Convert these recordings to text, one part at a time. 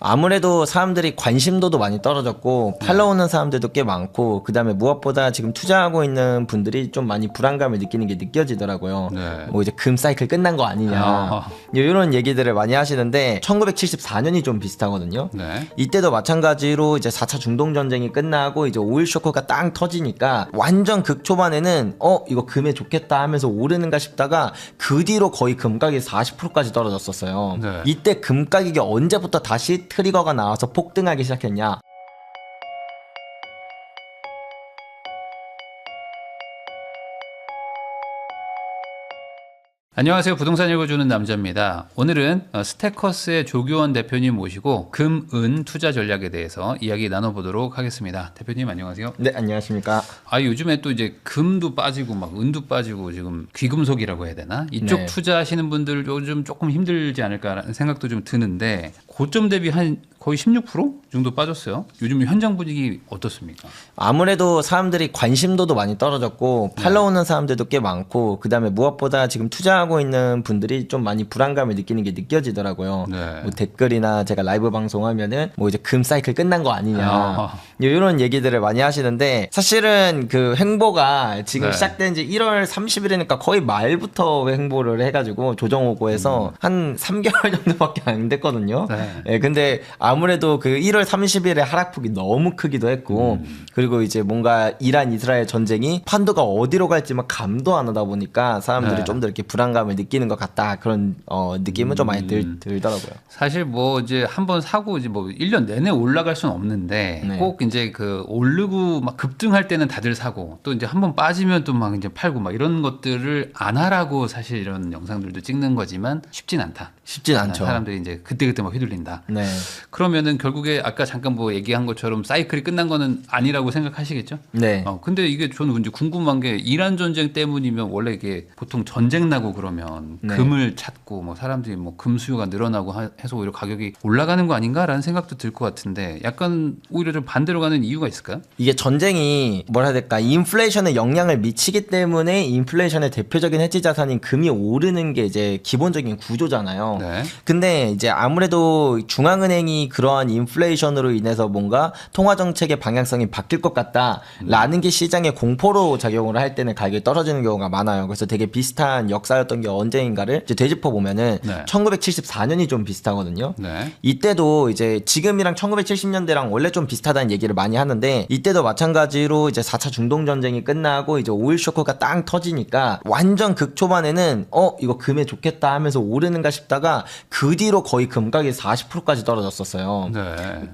아무래도 사람들이 관심도도 많이 떨어졌고 팔로우는 사람들도 꽤 많고 그다음에 무엇보다 지금 투자하고 있는 분들이 좀 많이 불안감을 느끼는 게 느껴지더라고요. 네. 뭐 이제 금 사이클 끝난 거 아니냐 이런 얘기들을 많이 하시는데 1974년이 좀 비슷하거든요. 네. 이때도 마찬가지로 이제 4차 중동 전쟁이 끝나고 이제 오일 쇼크가 땅 터지니까 완전 극 초반에는 이거 금에 좋겠다 하면서 오르는가 싶다가 그 뒤로 거의 금 가격이 40%까지 떨어졌었어요. 네. 이때 금 가격이 언제부터 다시 트리거가 나와서 폭등하기 시작했냐? 안녕하세요. 부동산 읽어주는 남자입니다. 오늘은 스테커스의 조규원 대표님 모시고 금, 은 투자 전략에 대해서 이야기 나눠보도록 하겠습니다. 대표님 안녕하세요. 네, 안녕하십니까. 요즘에 또 이제 금도 빠지고 막 은도 빠지고 지금 귀금속이라고 해야 되나? 이쪽 네. 투자하시는 분들 요즘 조금 힘들지 않을까라는 생각도 좀 드는데 고점 대비 한 거의 16% 정도 빠졌어요. 요즘 현장 분위기 어떻습니까? 아무래도 사람들이 관심도도 많이 떨어졌고 팔로우는 사람들도 꽤 많고 그다음에 무엇보다 지금 투자하고 있는 분들이 좀 많이 불안감을 느끼는 게 느껴지더라고요. 네. 뭐 댓글이나 제가 라이브 방송하면은 뭐 이제 금 사이클 끝난 거 아니냐 이런 얘기들을 많이 하시는데 사실은 그 횡보가 지금 네. 시작된 지 1월 30일이니까 거의 말부터 횡보를 해가지고 조정 오고 해서 한 3개월 정도밖에 안 됐거든요. 네. 근데 아무래도 그 1월 30일에 하락폭이 너무 크기도 했고 그리고 이제 뭔가 이란 이스라엘 전쟁이 판도가 어디로 갈지 막 감도 안 하다 보니까 사람들이 네. 좀 더 이렇게 불안감을 느끼는 것 같다 그런 느낌은 좀 많이 들더라고요. 사실 뭐 이제 한번 사고 이제 뭐 1년 내내 올라갈 수는 없는데 네. 꼭 이제 그 오르고 막 급등할 때는 다들 사고 또 이제 한번 빠지면 또 막 이제 팔고 막 이런 것들을 안 하라고 사실 이런 영상들도 찍는 거지만 쉽진 않다. 쉽진 않죠. 사람들이 이제 그때그때 막 휘둘린다. 네. 그러면은 결국에 아까 잠깐 뭐 얘기한 것처럼 사이클이 끝난 거는 아니라고 생각하시겠죠? 네. 근데 이게 저는 이제 궁금한 게 이란 전쟁 때문이면 원래 이게 보통 전쟁 나고 그러면 네. 금을 찾고 뭐 사람들이 뭐 금 수요가 늘어나고 해서 오히려 가격이 올라가는 거 아닌가라는 생각도 들 것 같은데 약간 오히려 좀 반대로 가는 이유가 있을까요? 이게 전쟁이 뭐라 해야 될까 인플레이션에 영향을 미치기 때문에 인플레이션의 대표적인 해지 자산인 금이 오르는 게 이제 기본적인 구조잖아요. 네. 근데 이제 아무래도 중앙은행이 그러한 인플레이션으로 인해서 뭔가 통화 정책의 방향성이 바뀔 것 같다라는 게 시장의 공포로 작용을 할 때는 가격이 떨어지는 경우가 많아요. 그래서 되게 비슷한 역사였던 게 언제인가를 이제 되짚어 보면은 네. 1974년이 좀 비슷하거든요. 네. 이때도 이제 지금이랑 1970년대랑 원래 좀 비슷하다는 얘기를 많이 하는데 이때도 마찬가지로 이제 4차 중동 전쟁이 끝나고 이제 오일 쇼크가 땅 터지니까 완전 극 초반에는 이거 금에 좋겠다 하면서 오르는가 싶다가 그 뒤로 거의 금 가격이 40%까지 떨어졌었어요. 네.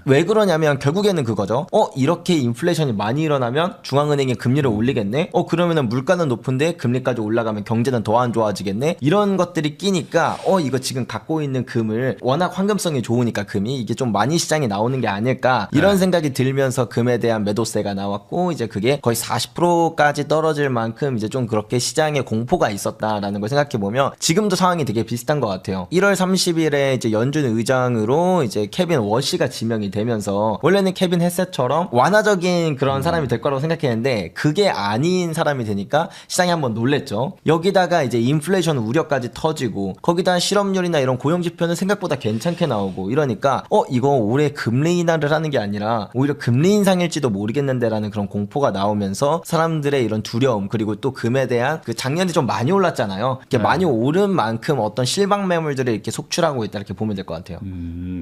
왜 그러냐면 결국에는 그거죠. 이렇게 인플레이션이 많이 일어나면 중앙은행이 금리를 올리겠네. 그러면은 물가는 높은데 금리까지 올라가면 경제는 더 안 좋아지겠네. 이런 것들이 끼니까 이거 지금 갖고 있는 금을 워낙 황금성이 좋으니까 금이 이게 좀 많이 시장에 나오는 게 아닐까 이런 생각이 들면서 금에 대한 매도세가 나왔고 이제 그게 거의 40%까지 떨어질 만큼 이제 좀 그렇게 시장에 공포가 있었다라는 걸 생각해 보면 지금도 상황이 되게 비슷한 것 같아요. 1월 30일에 이제 연준 의장으로 이제 케빈 워시가 지명이 되면서 원래는 케빈 헤셋처럼 완화적인 그런 사람이 될 거라고 생각했는데 그게 아닌 사람이 되니까 시장이 한번 놀랬죠. 여기다가 이제 인플레이션 우려까지 터지고 거기다 실업률이나 이런 고용 지표는 생각보다 괜찮게 나오고 이러니까 이거 올해 금리 인하를 하는 게 아니라 오히려 금리 인상일지도 모르겠는데라는 그런 공포가 나오면서 사람들의 이런 두려움 그리고 또 금에 대한 그 작년에 좀 많이 올랐잖아요. 이렇게 네. 많이 오른 만큼 어떤 실방 매물들을 이렇게 속출하고 있다 이렇게 보면 될 것 같아요.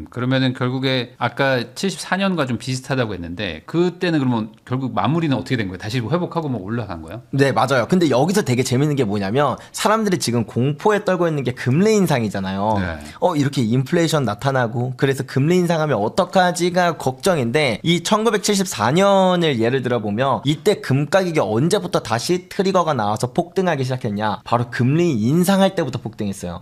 그러면은 결국에 아까 74년과 좀 비슷하다고 했는데 그때는 그러면 결국 마무리는 어떻게 된 거예요? 다시 회복하고 뭐 올라간 거예요? 네, 맞아요. 근데 여기서 되게 재밌는 게 뭐냐면 사람들이 지금 공포에 떨고 있는 게 금리 인상이잖아요. 네. 이렇게 인플레이션 나타나고 그래서 금리 인상하면 어떡하지가 걱정인데 이 1974년을 예를 들어 보면 이때 금 가격이 언제부터 다시 트리거가 나와서 폭등하기 시작했냐? 바로 금리 인상할 때부터 폭등했어요.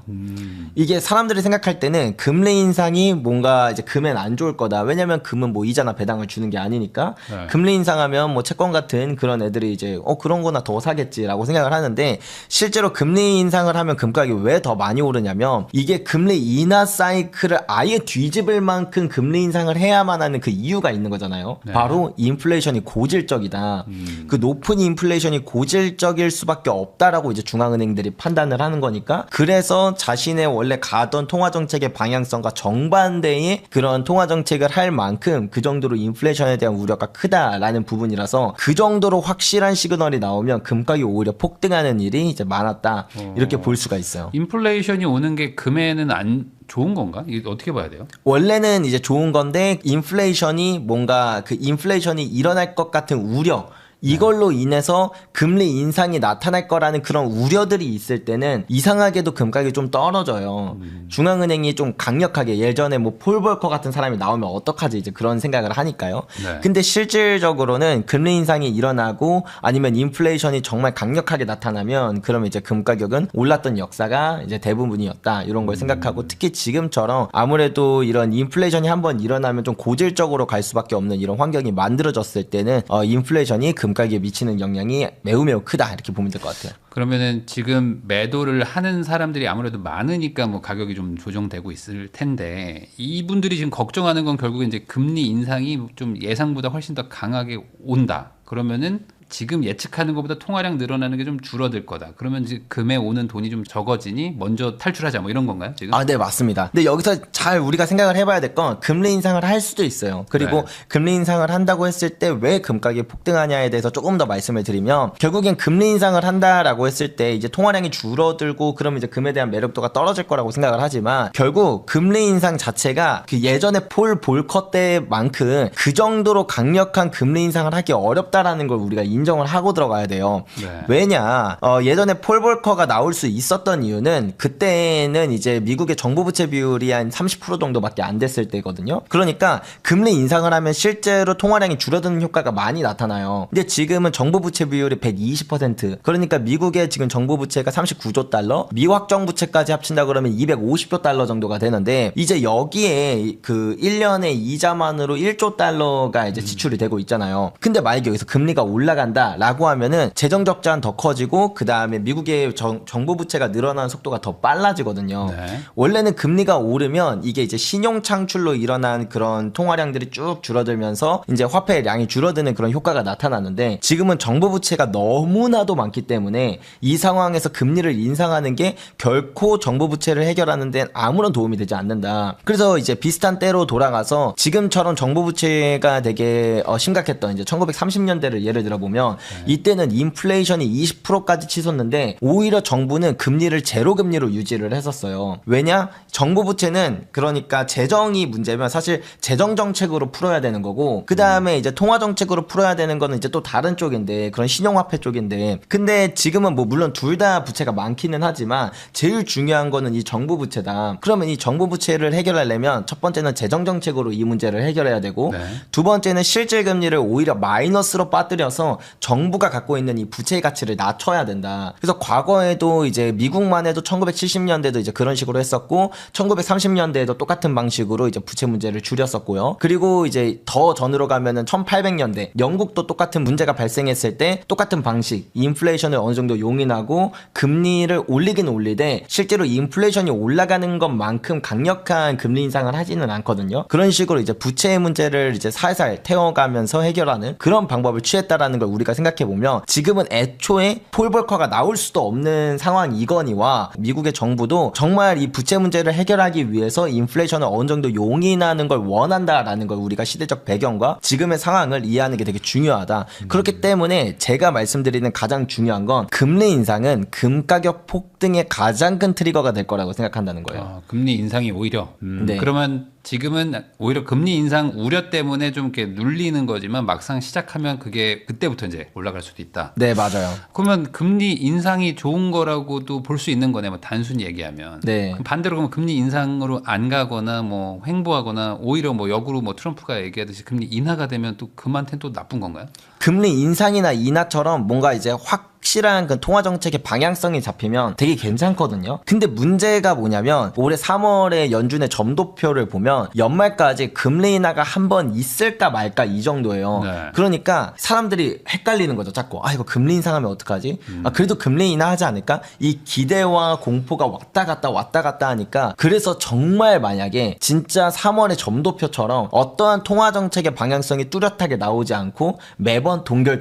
이게 사람들이 생각할 때는 금리 인상이 뭔가 이제 금엔 안 좋을 거다. 왜냐면 금은 뭐 이자나 배당을 주는 게 아니니까 네. 금리 인상하면 뭐 채권 같은 그런 애들이 이제 그런 거나 더 사겠지라고 생각을 하는데 실제로 금리 인상을 하면 금 가격이 왜 더 많이 오르냐면 이게 금리 인하 사이클을 아예 뒤집을 만큼 금리 인상을 해야만 하는 그 이유가 있는 거잖아요. 네. 바로 인플레이션이 고질적이다. 그 높은 인플레이션이 고질적일 수밖에 없다라고 이제 중앙은행들이 판단을 하는 거니까 그래서 자신의 원래 가던 통화 정책의 방향성과 정반대의 그런 통화 정책을 할 만큼 그 정도로 인플레이션에 대한 우려가 크다라는 부분이라서 그 정도로 확실한 시그널이 나오면 금값이 오히려 폭등하는 일이 이제 많았다. 이렇게 볼 수가 있어요. 인플레이션이 오는 게 금에는 안 좋은 건가? 이거 어떻게 봐야 돼요? 원래는 이제 좋은 건데 인플레이션이 뭔가 그 인플레이션이 일어날 것 같은 우려 이걸로 인해서 금리 인상이 나타날 거라는 그런 우려들이 있을 때는 이상하게도 금값이 좀 떨어져요. 중앙은행이 좀 강력하게 예전에 뭐 폴 볼커 같은 사람이 나오면 어떡하지 이제 그런 생각을 하니까요. 네. 근데 실질적으로는 금리 인상이 일어나고 아니면 인플레이션이 정말 강력하게 나타나면 그러면 이제 금 가격은 올랐던 역사가 이제 대부분이었다. 이런 걸 생각하고 특히 지금처럼 아무래도 이런 인플레이션이 한번 일어나면 좀 고질적으로 갈 수밖에 없는 이런 환경이 만들어졌을 때는 인플레이션이 금 가격에 미치는 영향이 매우 크다 이렇게 보면 될 것 같아요. 그러면은 지금 매도를 하는 사람들이 아무래도 많으니까 뭐 가격이 좀 조정되고 있을 텐데 이분들이 지금 걱정하는 건 결국에 이제 금리 인상이 좀 예상보다 훨씬 더 강하게 온다. 그러면은 지금 예측하는 것보다 통화량 늘어나는 게 좀 줄어들 거다. 그러면 이제 금에 오는 돈이 좀 적어지니 먼저 탈출하자 뭐 이런 건가요, 지금? 네, 맞습니다. 근데 여기서 잘 우리가 생각을 해봐야 될 건 금리 인상을 할 수도 있어요. 그리고 네. 금리 인상을 한다고 했을 때 왜 금가격이 폭등하냐에 대해서 조금 더 말씀을 드리면 결국엔 금리 인상을 한다라고 했을 때 이제 통화량이 줄어들고 그러면 이제 금에 대한 매력도가 떨어질 거라고 생각을 하지만 결국 금리 인상 자체가 그 예전에 폴 볼커 때만큼 그 정도로 강력한 금리 인상을 하기 어렵다라는 걸 우리가 인정을 하고 들어가야 돼요. 네. 왜냐 예전에 폴 볼커가 나올 수 있었던 이유는 그때는 이제 미국의 정부 부채 비율이 한 30% 정도밖에 안 됐을 때거든요. 그러니까 금리 인상을 하면 실제로 통화량이 줄어드는 효과가 많이 나타나요. 근데 지금은 정부 부채 비율이 120%. 그러니까 미국의 지금 정부 부채가 39조 달러, 미확정 부채까지 합친다 그러면 250조 달러 정도가 되는데 이제 여기에 그 1년에 이자만으로 1조 달러가 이제 지출이 되고 있잖아요. 근데 만약에 여기서 금리가 올라간다라고 하면은 재정 적자는 더 커지고 그 다음에 미국의 정부 부채가 늘어나는 속도가 더 빨라지거든요. 네. 원래는 금리가 오르면 이게 이제 신용 창출로 일어난 그런 통화량들이 쭉 줄어들면서 이제 화폐량이 줄어드는 그런 효과가 나타나는데 지금은 정부 부채가 너무나도 많기 때문에 이 상황에서 금리를 인상하는 게 결코 정부 부채를 해결하는 데는 아무런 도움이 되지 않는다. 그래서 이제 비슷한 때로 돌아가서 지금처럼 정부 부채가 되게 심각했던 이제 1930년대를 예를 들어 보면 이때는 인플레이션이 20%까지 치솟는데 오히려 정부는 금리를 제로 금리로 유지를 했었어요. 왜냐? 정부 부채는 그러니까 재정이 문제면 사실 재정 정책으로 풀어야 되는 거고 그 다음에 이제 통화 정책으로 풀어야 되는 거는 이제 또 다른 쪽인데 그런 신용화폐 쪽인데 근데 지금은 뭐 물론 둘 다 부채가 많기는 하지만 제일 중요한 거는 이 정부 부채다. 그러면 이 정부 부채를 해결하려면 첫 번째는 재정 정책으로 이 문제를 해결해야 되고 네. 두 번째는 실질 금리를 오히려 마이너스로 빠뜨려서 정부가 갖고 있는 이 부채의 가치를 낮춰야 된다. 그래서 과거에도 이제 미국만 해도 1970년대도 이제 그런 식으로 했었고 1930년대에도 똑같은 방식으로 이제 부채 문제를 줄였었고요. 그리고 이제 더 전으로 가면은 1800년대 영국도 똑같은 문제가 발생했을 때 똑같은 방식 인플레이션을 어느 정도 용인하고 금리를 올리긴 올리되 실제로 인플레이션이 올라가는 것만큼 강력한 금리 인상을 하지는 않거든요. 그런 식으로 이제 부채의 문제를 이제 살살 태워가면서 해결하는 그런 방법을 취했다라는 걸 우리가 생각해 보면 지금은 애초에 폴 볼커가 나올 수도 없는 상황이거니와 미국의 정부도 정말 이 부채 문제를 해결하기 위해서 인플레이션을 어느 정도 용인하는 걸 원한다라는 걸 우리가 시대적 배경과 지금의 상황을 이해하는 게 되게 중요하다. 그렇기 때문에 제가 말씀드리는 가장 중요한 건 금리 인상은 금 가격 폭등의 가장 큰 트리거가 될 거라고 생각한다는 거예요. 금리 인상이 오히려 네. 그러면 지금은 오히려 금리 인상 우려 때문에 좀 이렇게 눌리는 거지만 막상 시작하면 그게 그때부터 이제 올라갈 수도 있다. 네, 맞아요. 그러면 금리 인상이 좋은 거라고도 볼 수 있는 거네. 뭐 단순히 얘기하면. 네. 그럼 반대로 그러면 금리 인상으로 안 가거나 뭐 횡보하거나 오히려 뭐 역으로 뭐 트럼프가 얘기하듯이 금리 인하가 되면 또 금한테는 또 나쁜 건가요? 금리 인상이나 인하처럼 뭔가 이제 확실한 그 통화 정책의 방향성이 잡히면 되게 괜찮거든요. 근데 문제가 뭐냐면 올해 3월에 연준의 점도표를 보면 연말까지 금리 인하가 한 번 있을까 말까 이 정도예요. 네. 그러니까 사람들이 헷갈리는 거죠. 자꾸 이거 금리 인상하면 어떡하지? 그래도 금리 인하하지 않을까? 이 기대와 공포가 왔다 갔다 하니까 그래서 정말 만약에 진짜 3월의 점도표처럼 어떠한 통화 정책의 방향성이 뚜렷하게 나오지 않고 매번 동결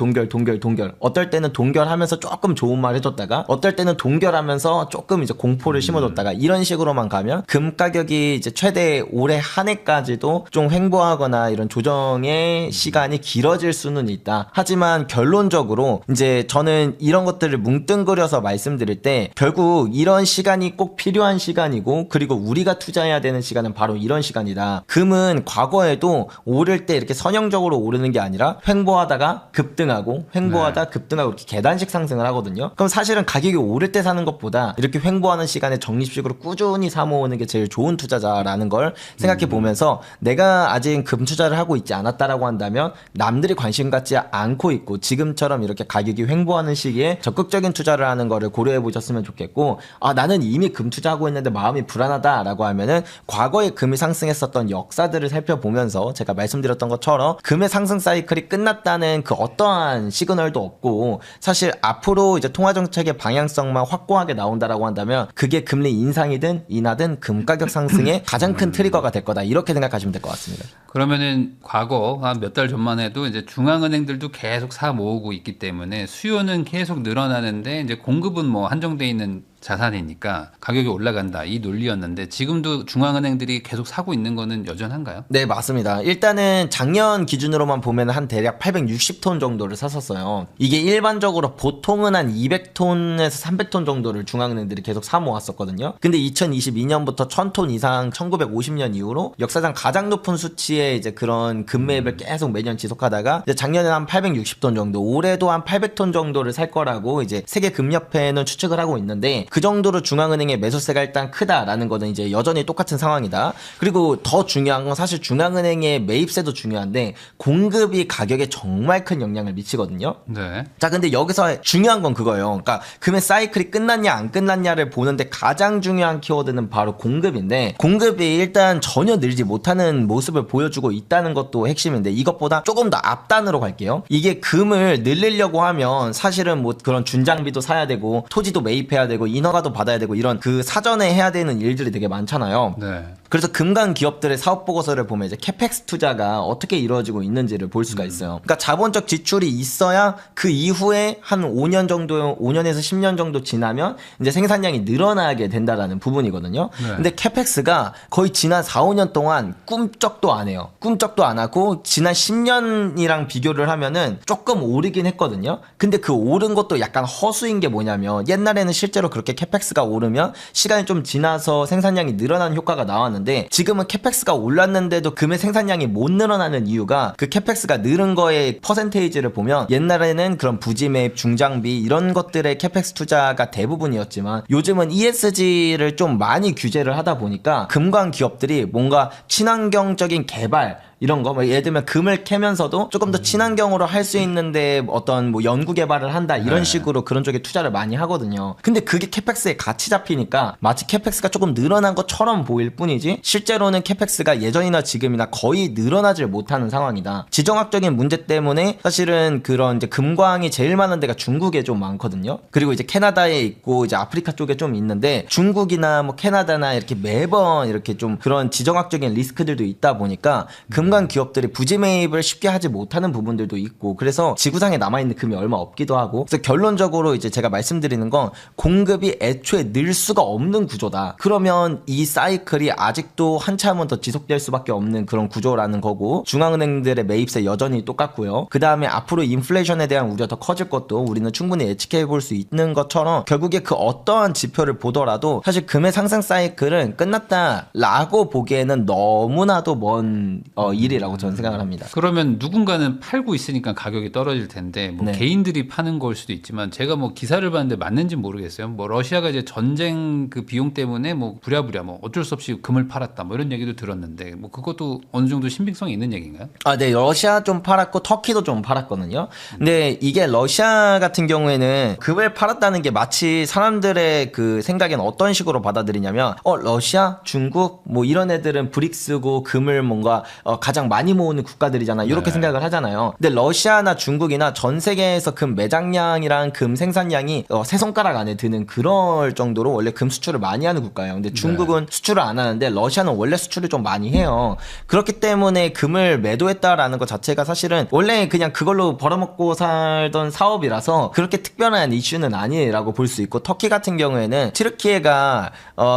어떨 때는 동결하면서 칭찬하면서 조금 좋은 말 해줬다가 어떨 때는 동결하면서 조금 이제 공포를 심어줬다가 이런 식으로만 가면 금 가격이 이제 최대 올해 한 해까지도 좀 횡보하거나 이런 조정의 시간이 길어질 수는 있다. 하지만 결론적으로 이제 저는 이런 것들을 뭉뚱그려서 말씀드릴 때 결국 이런 시간이 꼭 필요한 시간이고 그리고 우리가 투자해야 되는 시간은 바로 이런 시간이다. 금은 과거에도 오를 때 이렇게 선형적으로 오르는 게 아니라 횡보하다가 급등하고 횡보하다 급등하고 이렇게 계단식 상승을 하거든요. 그럼 사실은 가격이 오를 때 사는 것보다 이렇게 횡보하는 시간에 적립식으로 꾸준히 사모으는 게 제일 좋은 투자자라는 걸 생각해 보면서 내가 아직 금 투자를 하고 있지 않았다라고 한다면 남들이 관심 갖지 않고 있고 지금처럼 이렇게 가격이 횡보하는 시기에 적극적인 투자를 하는 거를 고려해 보셨으면 좋겠고, 나는 이미 금 투자하고 있는데 마음이 불안하다라고 하면은 과거에 금이 상승했었던 역사들을 살펴보면서 제가 말씀드렸던 것처럼 금의 상승 사이클이 끝났다는 그 어떠한 시그널도 없고, 사실 앞으로 이제 통화 정책의 방향성만 확고하게 나온다라고 한다면 그게 금리 인상이든 인하든 금 가격 상승의 가장 큰 트리거가 될 거다, 이렇게 생각하시면 될 것 같습니다. 그러면은 과거 한 몇 달 전만 해도 이제 중앙은행들도 계속 사 모으고 있기 때문에 수요는 계속 늘어나는데 이제 공급은 뭐 한정돼 있는 자산이니까 가격이 올라간다, 이 논리였는데 지금도 중앙은행들이 계속 사고 있는 거는 여전한가요? 네, 맞습니다. 일단은 작년 기준으로만 보면 한 대략 860톤 정도를 샀었어요. 이게 일반적으로 보통은 한 200톤에서 300톤 정도를 중앙은행들이 계속 사 모았었거든요. 근데 2022년부터 1000톤 이상 1950년 이후로 역사상 가장 높은 수치의 이제 그런 금매입을 계속 매년 지속하다가 이제 작년에는 한 860톤 정도, 올해도 한 800톤 정도를 살 거라고 이제 세계금협회는 추측을 하고 있는데, 그 정도로 중앙은행의 매수세가 일단 크다라는 거는 이제 여전히 똑같은 상황이다. 그리고 더 중요한 건 사실 중앙은행의 매입세도 중요한데 공급이 가격에 정말 큰 영향을 미치거든요. 네. 자, 근데 여기서 중요한 건 그거예요. 그러니까 금의 사이클이 끝났냐 안 끝났냐를 보는데 가장 중요한 키워드는 바로 공급인데, 공급이 일단 전혀 늘지 못하는 모습을 보여주고 있다는 것도 핵심인데, 이것보다 조금 더 앞단으로 갈게요. 이게 금을 늘리려고 하면 사실은 뭐 그런 준장비도 사야 되고 토지도 매입해야 되고 인허가도 받아야 되고 이런 그 사전에 해야 되는 일들이 되게 많잖아요. 네. 그래서 금강 기업들의 사업 보고서를 보면 이제 캐펙스 투자가 어떻게 이루어지고 있는지를 볼 수가 있어요. 그러니까 자본적 지출이 있어야 그 이후에 한 5년 정도, 5년에서 10년 정도 지나면 이제 생산량이 늘어나게 된다라는 부분이거든요. 네. 근데 캐펙스가 거의 지난 4, 5년 동안 꿈쩍도 안 해요. 꿈쩍도 안 하고 지난 10년이랑 비교를 하면은 조금 오르긴 했거든요. 근데 그 오른 것도 약간 허수인 게 뭐냐면, 옛날에는 실제로 그렇게 캐펙스가 오르면 시간이 좀 지나서 생산량이 늘어나는 효과가 나왔는데, 지금은 캐펙스가 올랐는데도 금의 생산량이 못 늘어나는 이유가 그 캐펙스가 늘은 거의 퍼센테이지를 보면 옛날에는 그런 부지 매입, 중장비 이런 것들의 캐펙스 투자가 대부분이었지만 요즘은 ESG를 좀 많이 규제를 하다 보니까 금광 기업들이 뭔가 친환경적인 개발 이런 거, 뭐 예를 들면 금을 캐면서도 조금 더 친환경으로 할 수 있는데 어떤 뭐 연구 개발을 한다 이런 네. 식으로 그런 쪽에 투자를 많이 하거든요. 근데 그게 캐펙스에 같이 잡히니까 마치 캐펙스가 조금 늘어난 것처럼 보일 뿐이지 실제로는 캐펙스가 예전이나 지금이나 거의 늘어나질 못하는 상황이다. 지정학적인 문제 때문에 사실은 그런 이제 금광이 제일 많은 데가 중국에 좀 많거든요. 그리고 이제 캐나다에 있고 이제 아프리카 쪽에 좀 있는데, 중국이나 뭐 캐나다나 이렇게 매번 이렇게 좀 그런 지정학적인 리스크들도 있다 보니까 금광 기업들이 부지 매입을 쉽게 하지 못하는 부분들도 있고, 그래서 지구상에 남아있는 금이 얼마 없기도 하고, 그래서 결론적으로 이제 제가 말씀드리는 건 공급이 애초에 늘 수가 없는 구조다. 그러면 이 사이클이 아직도 한참은 더 지속될 수밖에 없는 그런 구조라는 거고, 중앙은행들의 매입세 여전히 똑같고요. 그 다음에 앞으로 인플레이션에 대한 우려가 더 커질 것도 우리는 충분히 예측해 볼 수 있는 것처럼, 결국에 그 어떠한 지표를 보더라도 사실 금의 상승 사이클은 끝났다라고 보기에는 너무나도 먼 일이라고 저는 생각을 합니다. 그러면 누군가는 팔고 있으니까 가격이 떨어질 텐데, 뭐 네. 개인들이 파는 걸 수도 있지만, 제가 뭐 기사를 봤는데 맞는지 모르겠어요. 뭐 러시아가 이제 전쟁 그 비용 때문에 뭐 부랴부랴 뭐 어쩔 수 없이 금을 팔았다 뭐 이런 얘기도 들었는데, 뭐 그것도 어느 정도 신빙성이 있는 얘기인가요? 네, 러시아 좀 팔았고 터키도 좀 팔았거든요. 근데 이게 러시아 같은 경우에는 금을 팔았다는 게 마치 사람들의 그 생각엔 어떤 식으로 받아들이냐면, 러시아, 중국 뭐 이런 애들은 브릭스고 금을 뭔가 가장 많이 모으는 국가들이잖아. 이렇게 네. 생각을 하잖아요. 근데 러시아나 중국이나 전 세계에서 금 매장량이랑 금 생산량이 세 손가락 안에 드는 그럴 정도로 원래 금 수출을 많이 하는 국가예요. 근데 중국은 수출을 안 하는데 러시아는 원래 수출을 좀 많이 해요. 그렇기 때문에 금을 매도했다라는 것 자체가 사실은 원래 그냥 그걸로 벌어먹고 살던 사업이라서 그렇게 특별한 이슈는 아니라고 볼 수 있고, 터키 같은 경우에는 튀르키예가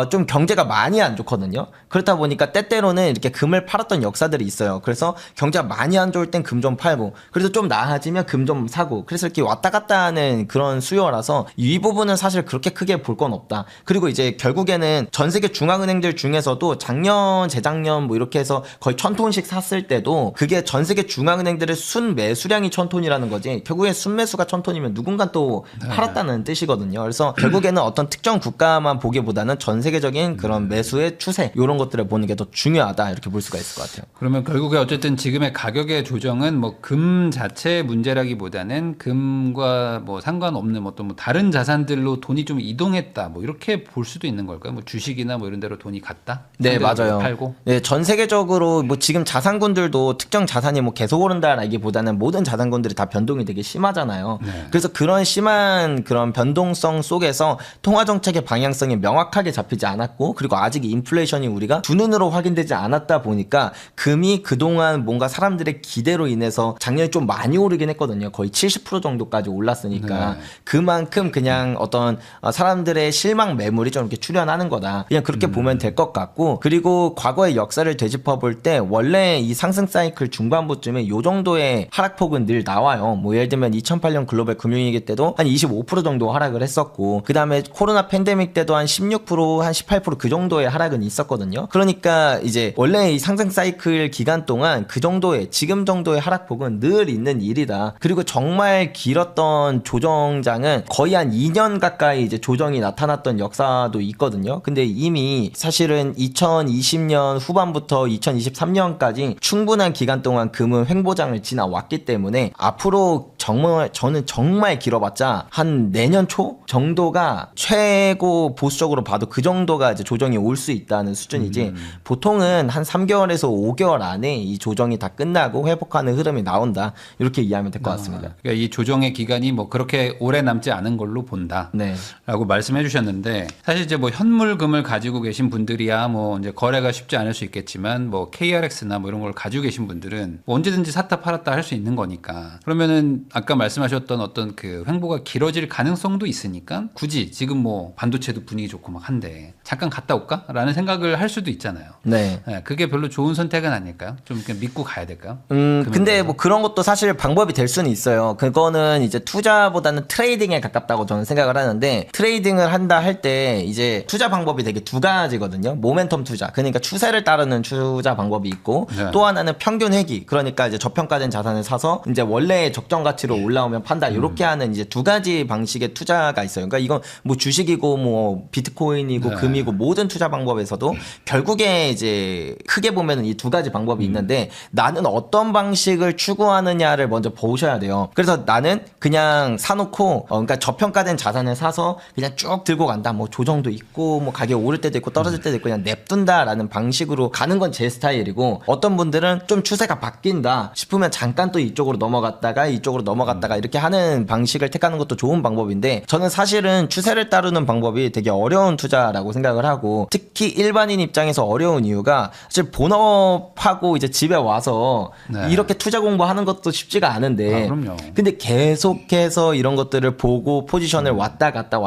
좀 경제가 많이 안 좋거든요. 그렇다 보니까 때때로는 이렇게 금을 팔았던 역사들이 있어요. 그래서 경제가 많이 안 좋을 땐 금 좀 팔고, 그래서 좀 나아지면 금 좀 사고, 그래서 이렇게 왔다 갔다 하는 그런 수요라서 이 부분은 사실 그렇게 크게 볼 건 없다. 그리고 이제 결국에는 전 세계 중앙은행들 중에서도 작년, 재작년 뭐 이렇게 해서 거의 1000톤씩 샀을 때도 그게 전 세계 중앙은행들의 순 매수량이 1000톤이라는 거지, 결국에 순 매수가 1000톤이면 누군가 또 팔았다는 뜻이거든요. 그래서 결국에는 어떤 특정 국가만 보기보다는 전 세계적인 그런 매수의 추세, 이런 것들을 보는 게 더 중요하다, 이렇게 볼 수가 있을 것 같아요. 그러면 결국에 어쨌든 지금의 가격의 조정은 뭐 금 자체의 문제라기보다는 금과 뭐 상관없는 어떤 뭐 다른 자산들로 돈이 좀 이동했다, 뭐 이렇게 볼 수도 있는 걸까요? 뭐 주식이나 뭐 이런 데로 돈이 갔다? 네, 맞아요. 팔고? 네, 전 세계적으로 뭐 지금 자산군들도 특정 자산이 뭐 계속 오른다라기보다는 모든 자산군들이 다 변동이 되게 심하잖아요. 네. 그래서 그런 심한 그런 변동성 속에서 통화 정책의 방향성이 명확하게 잡히지 않았고, 그리고 아직 인플레이션이 우리가 두 눈으로 확인되지 않았다 보니까 금이 그동안 뭔가 사람들의 기대로 인해서 작년에 좀 많이 오르긴 했거든요. 거의 70% 정도까지 올랐으니까 네. 그만큼 그냥 어떤 사람들의 실망 매물이 좀 이렇게 출현하는 거다, 그냥 그렇게 보면 될 것 같고, 그리고 과거의 역사를 되짚어 볼 때 원래 이 상승 사이클 중반부쯤에 요 정도의 하락폭은 늘 나와요. 뭐 예를 들면 2008년 글로벌 금융위기 때도 한 25% 정도 하락을 했었고, 그 다음에 코로나 팬데믹 때도 한 16%, 한 18% 그 정도의 하락은 있었거든요. 그러니까 이제 원래 이 상승 사이클 기간 동안 그 정도의, 지금 정도의 하락폭은 늘 있는 일이다. 그리고 정말 길었던 조정장은 거의 한 2년 가까이 이제 조정이 나타났던 역사도 있거든요. 근데 이미 사실은 2020년 후반부터 2023년까지 충분한 기간 동안 금은 횡보장을 지나왔기 때문에 앞으로 정말, 저는 정말 길어봤자 한 내년 초 정도가 최고, 보수적으로 봐도 그 정도가 이제 조정이 올 수 있다는 수준이지, 보통은 한 3개월에서 5개월 안에 이 조정이 다 끝나고 회복하는 흐름이 나온다, 이렇게 이해하면 될 것 같습니다. 그러니까 이 조정의 기간이 뭐 그렇게 오래 남지 않은 걸로 본다. 네. 라고 말씀해 주셨는데, 사실 이제 뭐 현물금을 가지고 계신 분들이야 뭐 이제 거래가 쉽지 않을 수 있겠지만, 뭐 KRX나 뭐 이런 걸 가지고 계신 분들은 뭐 언제든지 샀다 팔았다 할 수 있는 거니까, 그러면은 아까 말씀하셨던 어떤 그 횡보가 길어질 가능성도 있으니까 굳이 지금 뭐 반도체도 분위기 좋고 막 한데 잠깐 갔다 올까? 라는 생각을 할 수도 있잖아요. 네. 네, 그게 별로 좋은 선택은 아닐까요? 좀 그냥 믿고 가야 될까요? 근데 뭐 그런 것도 사실 방법이 될 수는 있어요. 그거는 이제 투자보다는 트레이딩에 가깝다고 저는 생각을 하는데, 트레이딩을 한다 할 때 이제 투자 방법이 되게 두 가지거든요. 모멘텀 투자, 그러니까 추세를 따르는 투자 방법이 있고, 네. 또 하나는 평균 회귀, 그러니까 이제 저평가된 자산을 사서 이제 원래 적정 가치로 올라오면 판다, 이렇게 하는 이제 두 가지 방식의 투자가 있어요. 그러니까 이건 뭐 주식이고 뭐 비트코인이고 네. 금이고 모든 투자 방법에서도 결국에 이제 크게 보면은 이 두 가지 방법이 있는데, 나는 어떤 방식을 추구하느냐를 먼저 보셔야 돼요. 그래서 나는 그냥 사놓고 그러니까 저평가된 자산을 사서 그냥 쭉 들고 간다, 뭐 조정도 있고 뭐 가격 오를 때도 있고 떨어질 때도 있고 그냥 냅둔다라는 방식으로 가는 건 제 스타일이고, 어떤 분들은 좀 추세가 바뀐다 싶으면 잠깐 또 이쪽으로 넘어갔다가 이쪽으로 넘어갔다가 이렇게 하는 방식을 택하는 것도 좋은 방법인데, 저는 사실은 추세를 따르는 방법이 되게 어려운 투자라고 생각을 하고, 특히 일반인 입장에서 어려운 이유가 사실 본업하고 이제 집에 와서 네. 이렇게 투자 공부하는 것도 쉽지가 않은데, 그럼요. 근데 계속해서 이런 것들을 보고 포지션을 왔다 갔다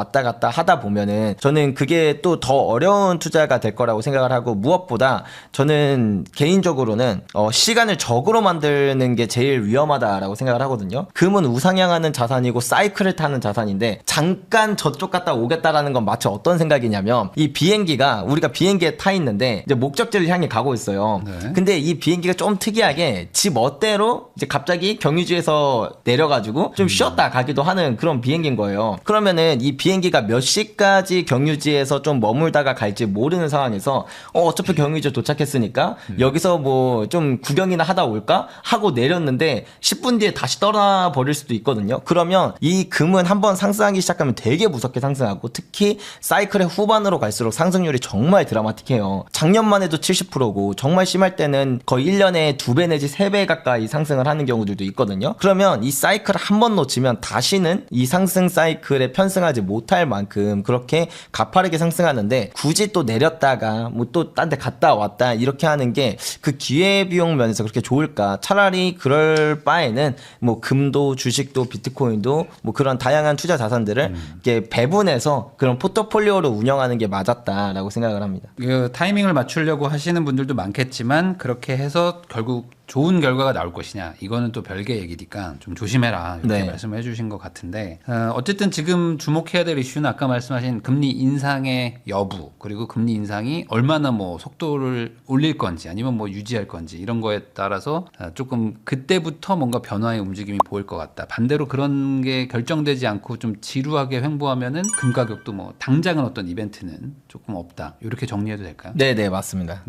하다 보면은 저는 그게 또 더 어려운 투자가 될 거라고 생각을 하고, 무엇보다 저는 개인적으로는 시간을 적으로 만드는 게 제일 위험하다라고 생각을 하거든요. 금은 우상향하는 자산이고 사이클을 타는 자산인데, 잠깐 저쪽 갔다 오겠다라는 건 마치 어떤 생각이냐면, 이 비행기가, 우리가 비행기에 타 있는데 이제 목적지를 향해 가고 있어요. 네. 근데 이 비행기가 좀 특이하게 지 멋대로 이제 갑자기 경유지에서 내려가지고 좀 쉬었다 가기도 하는 그런 비행기인 거예요. 그러면은 이 비행기가 몇 시까지 경유지에서 좀 머물다가 갈지 모르는 상황에서 어차피 경유지에 도착했으니까 여기서 뭐 좀 구경이나 하다 올까 하고 내렸는데 10분 뒤에 다시 올라 버릴 수도 있거든요. 그러면 이 금은 한번 상승하기 시작하면 되게 무섭게 상승하고, 특히 사이클의 후반으로 갈수록 상승률이 정말 드라마틱해요. 작년만 해도 70%고 정말 심할 때는 거의 1년에 2배 내지 3배 가까이 상승을 하는 경우들도 있거든요. 그러면 이 사이클을 한 번 놓치면 다시는 이 상승 사이클에 편승하지 못할 만큼 그렇게 가파르게 상승하는데, 굳이 또 내렸다가 뭐 또 딴 데 갔다 왔다 이렇게 하는 게 그 기회비용 면에서 그렇게 좋을까? 차라리 그럴 바에는 뭐 금도 주식도 비트코인도 뭐 그런 다양한 투자 자산들을 이렇게 배분해서 그런 포트폴리오로 운영하는 게 맞았다라고 생각을 합니다. 그 타이밍을 맞추려고 하시는 분들도 많겠지만 그렇게 해서 결국 좋은 결과가 나올 것이냐, 이거는 또 별개 얘기니까 좀 조심해라, 이렇게 네. 말씀을 해주신 것 같은데, 어쨌든 지금 주목해야 될 이슈는 아까 말씀하신 금리 인상의 여부, 그리고 금리 인상이 얼마나 뭐 속도를 올릴 건지 아니면 뭐 유지할 건지, 이런 거에 따라서 조금 그때부터 뭔가 변화의 움직임이 보일 것 같다. 반대로 그런 게 결정되지 않고 좀 지루하게 횡보하면은 금 가격도 뭐 당장은 어떤 이벤트는 조금 없다, 이렇게 정리해도 될까요? 네, 맞습니다.